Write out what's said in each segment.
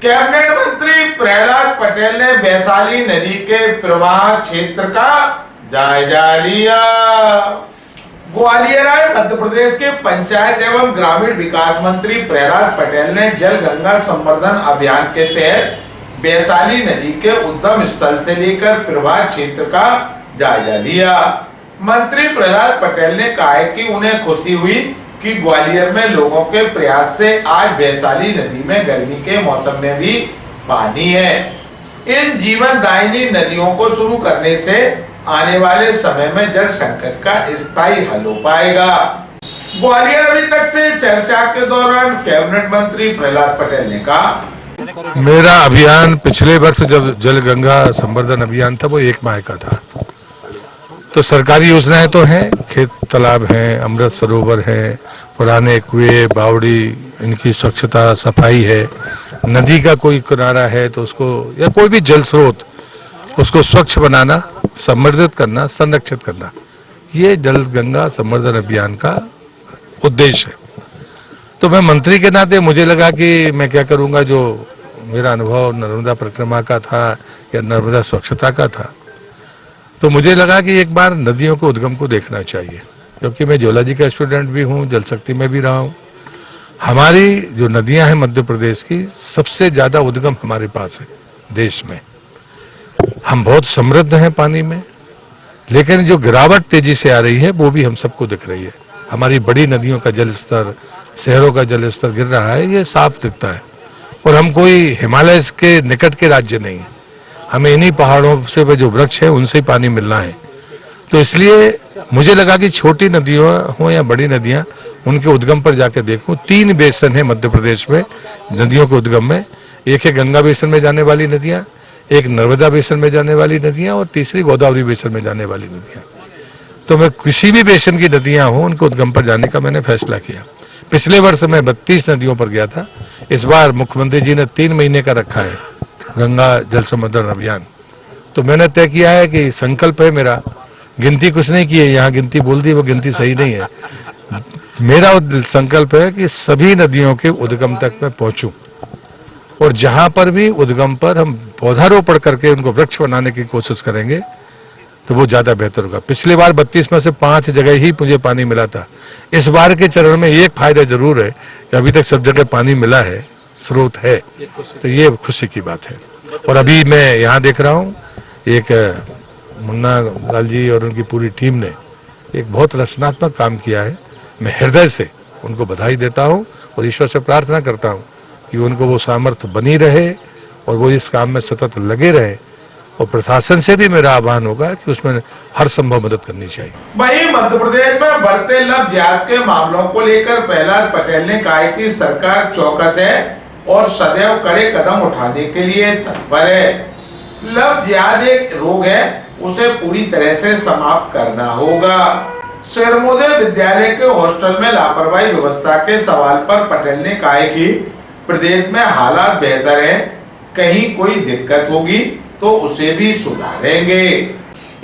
Cabinet मंत्री प्रहलाद पटेल ने वैशाली नदी के प्रवाह क्षेत्र का जायजा लिया। ग्वालियर आए मध्य प्रदेश के पंचायत एवं ग्रामीण विकास मंत्री प्रहलाद पटेल ने जल गंगा संवर्धन अभियान के तहत वैशाली नदी के उद्गम स्थल से लेकर प्रवाह क्षेत्र का जायजा लिया। मंत्री प्रहलाद पटेल ने कहा है कि उन्हें खुशी हुई कि ग्वालियर में लोगों के प्रयास से आज वैशाली नदी में गर्मी के मौसम में भी पानी है। इन जीवनदायिनी नदियों को शुरू करने से आने वाले समय में जल संकट का स्थायी हल हो पाएगा। ग्वालियर अभी तक से चर्चा के दौरान कैबिनेट मंत्री प्रहलाद पटेल ने कहा, मेरा अभियान पिछले वर्ष जब जल गंगा संवर्धन अभियान था वो 1 माह का था। तो सरकारी योजनाएं तो हैं, खेत तालाब हैं, अमृत सरोवर है, पुराने कुएं बावड़ी इनकी स्वच्छता सफाई है, नदी का कोई किनारा है तो उसको या कोई भी जल स्रोत उसको स्वच्छ बनाना, संवर्धित करना, संरक्षित करना, ये जल गंगा संवर्धन अभियान का उद्देश्य है। तो मैं मंत्री के नाते मुझे लगा कि मैं क्या करूंगा, जो मेरा अनुभव नर्मदा परिक्रमा का था या नर्मदा स्वच्छता का था, तो मुझे लगा कि एक बार नदियों के उद्गम को देखना चाहिए, क्योंकि मैं जियोलॉजी का स्टूडेंट भी हूँ, जल शक्ति में भी रहा हूँ। हमारी जो नदियां हैं मध्य प्रदेश की, सबसे ज्यादा उद्गम हमारे पास है देश में। हम बहुत समृद्ध हैं पानी में, लेकिन जो गिरावट तेजी से आ रही है वो भी हम सबको दिख रही है। हमारी बड़ी नदियों का जल स्तर, शहरों का जल स्तर गिर रहा है, ये साफ दिखता है। और हम कोई हिमालय के निकट के राज्य नहीं है, हमें इन्हीं पहाड़ों से जो वृक्ष है उनसे ही पानी मिलना है। तो इसलिए मुझे लगा कि छोटी नदियों हो या बड़ी नदियां, उनके उद्गम पर जाकर देखूं। 3 बेसन है मध्य प्रदेश में नदियों के उद्गम में, एक है गंगा बेसन में जाने वाली नदियां, एक नर्मदा बेसन में जाने वाली नदियां और तीसरी गोदावरी बेसन में जाने वाली नदियां। तो मैं किसी भी बेसन की नदियां हो उनके उद्गम पर जाने का मैंने फैसला किया। पिछले वर्ष मैं 32 नदियों पर गया था, इस बार मुख्यमंत्री जी ने 3 महीने का रखा है गंगा जल संवर्धन अभियान। तो मैंने तय किया है कि संकल्प है मेरा, गिनती कुछ नहीं की है, यहाँ गिनती बोल दी वो गिनती सही नहीं है। मेरा संकल्प है कि सभी नदियों के उद्गम तक मैं पहुंचूं और जहां पर भी उद्गम पर हम पौधारोपण करके उनको वृक्ष बनाने की कोशिश करेंगे तो वो ज्यादा बेहतर होगा। पिछली बार 32 में से 5 जगह ही मुझे पानी मिला था। इस बार के चरण में एक फायदा जरूर है कि अभी तक सब जगह पानी मिला है, स्रोत है, तो ये खुशी की बात है। और अभी मैं यहाँ देख रहा हूँ एक मुन्ना लाल जी और उनकी पूरी टीम ने एक बहुत रचनात्मक काम किया है। मैं हृदय से उनको बधाई देता हूँ और ईश्वर से प्रार्थना करता हूँ कि उनको वो सामर्थ्य बनी रहे और वो इस काम में सतत लगे रहे। और प्रशासन से भी मेरा आह्वान होगा कि उसमें हर संभव मदद करनी चाहिए। वहीं मध्य प्रदेश में बढ़ते लव जिहाद के मामलों को लेकर प्रहलाद पटेल ने कहा कि सरकार चौकस है और सदैव कड़े कदम उठाने के लिए तत्पर है। लव जिहाद एक रोग है, उसे पूरी तरह से समाप्त करना होगा। सिरमौर विद्यालय के हॉस्टल में लापरवाही व्यवस्था के सवाल पर पटेल ने कहा कि प्रदेश में हालात बेहतर हैं, कहीं कोई दिक्कत होगी तो उसे भी सुधारेंगे।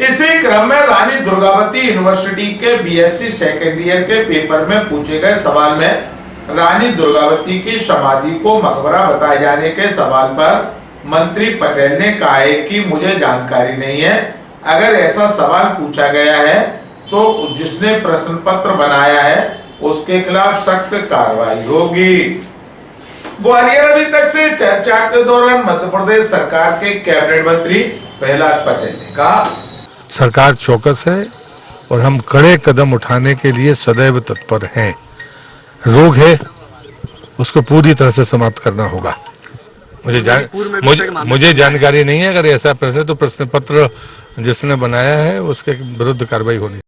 इसी क्रम में रानी दुर्गावती यूनिवर्सिटी के बीएससी सेकेंड ईयर के पेपर में पूछे गए सवाल में रानी दुर्गावती की समाधि को मकबरा बताए जाने के सवाल पर मंत्री पटेल ने कहा है कि मुझे जानकारी नहीं है। अगर ऐसा सवाल पूछा गया है तो जिसने प्रश्न पत्र बनाया है उसके खिलाफ सख्त कार्रवाई होगी। ग्वालियर अभी तक से चर्चा के दौरान मध्य प्रदेश सरकार के कैबिनेट मंत्री प्रहलाद पटेल ने कहा, सरकार चौकस है और हम कड़े कदम उठाने के लिए सदैव तत्पर हैं। रोग है, उसको पूरी तरह से समाप्त करना होगा। मुझे जानकारी नहीं है। अगर ऐसा प्रश्न है तो प्रश्न पत्र जिसने बनाया है उसके विरुद्ध कार्रवाई होनी